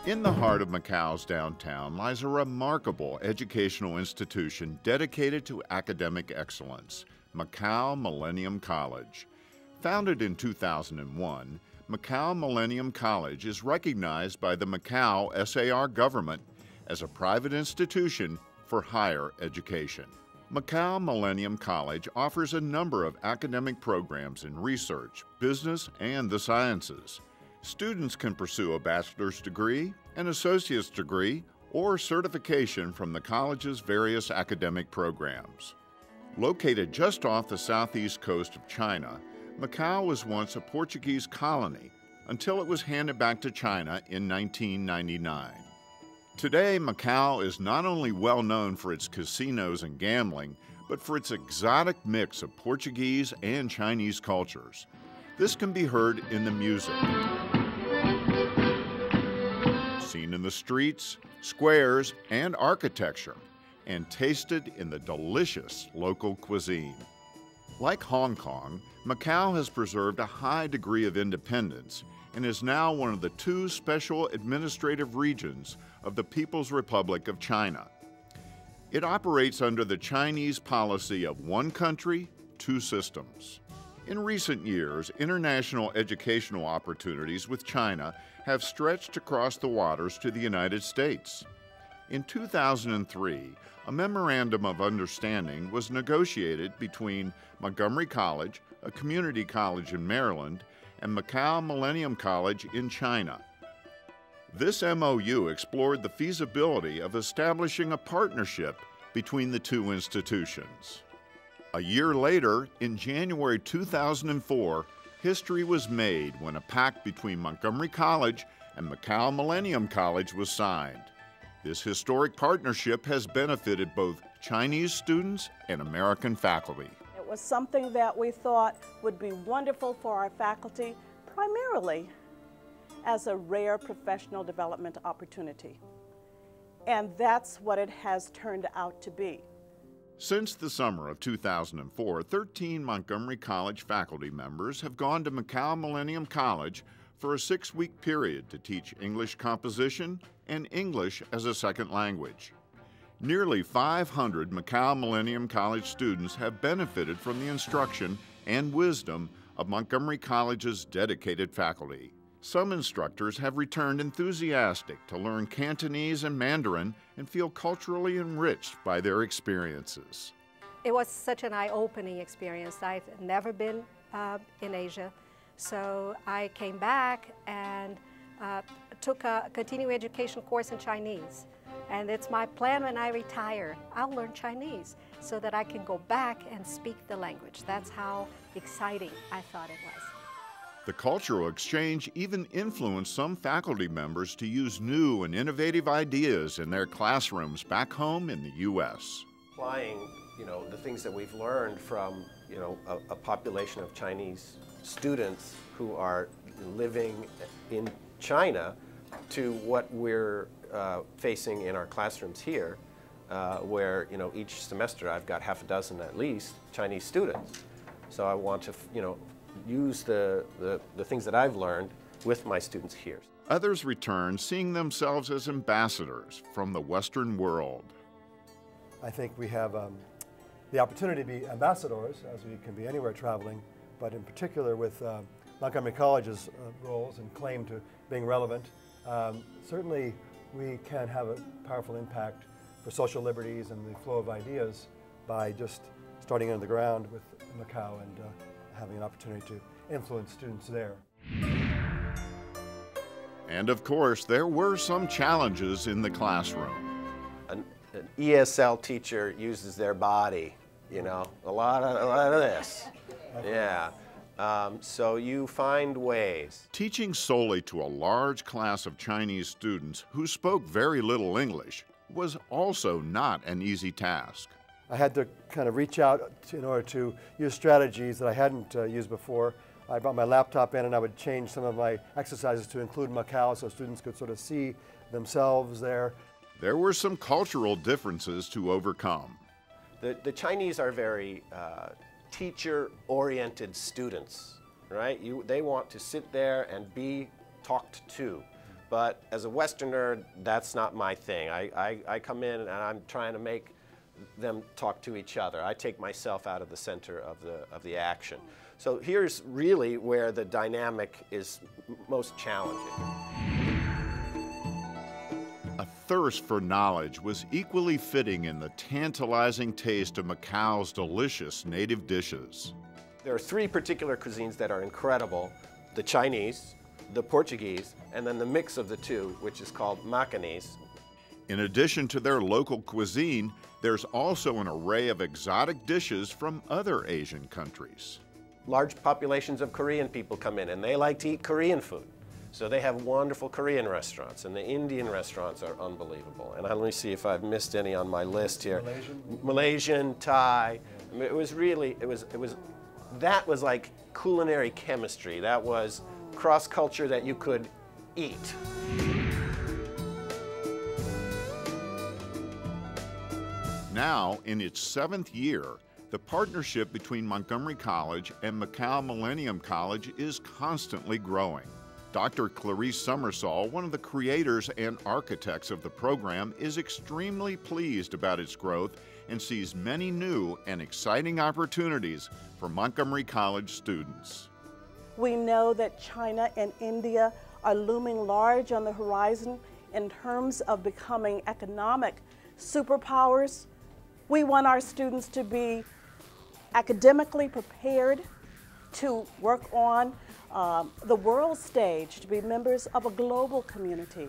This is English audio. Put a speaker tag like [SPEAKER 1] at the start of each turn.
[SPEAKER 1] In the heart of Macau's downtown lies a remarkable educational institution dedicated to academic excellence, Macau Millennium College. Founded in 2001, Macau Millennium College is recognized by the Macau SAR government as a private institution for higher education. Macau Millennium College offers a number of academic programs in research, business, and the sciences. Students can pursue a bachelor's degree, an associate's degree, or certification from the college's various academic programs. Located just off the southeast coast of China, Macau was once a Portuguese colony until it was handed back to China in 1999. Today, Macau is not only well known for its casinos and gambling, but for its exotic mix of Portuguese and Chinese cultures. This can be heard in the music, seen in the streets, squares, and architecture, and tasted in the delicious local cuisine. Like Hong Kong, Macau has preserved a high degree of independence and is now one of the two special administrative regions of the People's Republic of China. It operates under the Chinese policy of one country, two systems. In recent years, international educational opportunities with China have stretched across the waters to the United States. In 2003, a memorandum of understanding was negotiated between Montgomery College, a community college in Maryland, and Macau Millennium College in China. This MOU explored the feasibility of establishing a partnership between the two institutions. A year later, in January 2004, history was made when a pact between Montgomery College and Macau Millennium College was signed. This historic partnership has benefited both Chinese students and American faculty.
[SPEAKER 2] It was something that we thought would be wonderful for our faculty, primarily as a rare professional development opportunity. And that's what it has turned out to be.
[SPEAKER 1] Since the summer of 2004, 13 Montgomery College faculty members have gone to Macau Millennium College for a 6-week period to teach English composition and English as a second language. Nearly 500 Macau Millennium College students have benefited from the instruction and wisdom of Montgomery College's dedicated faculty. Some instructors have returned enthusiastic to learn Cantonese and Mandarin and feel culturally enriched by their experiences.
[SPEAKER 3] It was such an eye-opening experience. I've never been in Asia, so I came back and took a continuing education course in Chinese. And it's my plan when I retire, I'll learn Chinese so that I can go back and speak the language. That's how exciting I thought it was.
[SPEAKER 1] The cultural exchange even influenced some faculty members to use new and innovative ideas in their classrooms back home in the U.S.
[SPEAKER 4] Applying, the things that we've learned from, a population of Chinese students who are living in China to what we're facing in our classrooms here, where, each semester I've got half a dozen at least Chinese students. So I want to, use the things that I've learned with my students here.
[SPEAKER 1] Others return seeing themselves as ambassadors from the Western world.
[SPEAKER 5] I think we have the opportunity to be ambassadors, as we can be anywhere traveling, but in particular with Montgomery College's roles and claim to being relevant. Certainly we can have a powerful impact for social liberties and the flow of ideas by just starting on the ground with Macau and having an opportunity to influence students there.
[SPEAKER 1] And of course, there were some challenges in the classroom.
[SPEAKER 4] An ESL teacher uses their body, a lot of this. Yeah. So you find ways.
[SPEAKER 1] Teaching solely to a large class of Chinese students who spoke very little English was also not an easy task.
[SPEAKER 5] I had to kind of reach out in order to use strategies that I hadn't used before. I brought my laptop in and I would change some of my exercises to include Macau so students could sort of see themselves there.
[SPEAKER 1] There were some cultural differences to overcome.
[SPEAKER 4] The Chinese are very teacher-oriented students, right? They want to sit there and be talked to. But as a Westerner, that's not my thing. I come in and I'm trying to make them talk to each other. I take myself out of the center of the action. So here's really where the dynamic is most challenging.
[SPEAKER 1] A thirst for knowledge was equally fitting in the tantalizing taste of Macau's delicious native dishes.
[SPEAKER 4] There are three particular cuisines that are incredible: the Chinese, the Portuguese, and then the mix of the two, which is called Macanese.
[SPEAKER 1] In addition to their local cuisine, there's also an array of exotic dishes from other Asian countries.
[SPEAKER 4] Large populations of Korean people come in, and they like to eat Korean food. So they have wonderful Korean restaurants, and the Indian restaurants are unbelievable. And let me see if I've missed any on my list here. Malaysian, Thai. I mean, that was like culinary chemistry. That was cross-culture that you could eat.
[SPEAKER 1] Now, in its 7th year, the partnership between Montgomery College and Macau Millennium College is constantly growing. Dr. Clarice Summersall, one of the creators and architects of the program, is extremely pleased about its growth and sees many new and exciting opportunities for Montgomery College students.
[SPEAKER 2] We know that China and India are looming large on the horizon in terms of becoming economic superpowers. We want our students to be academically prepared to work on the world stage, to be members of a global community.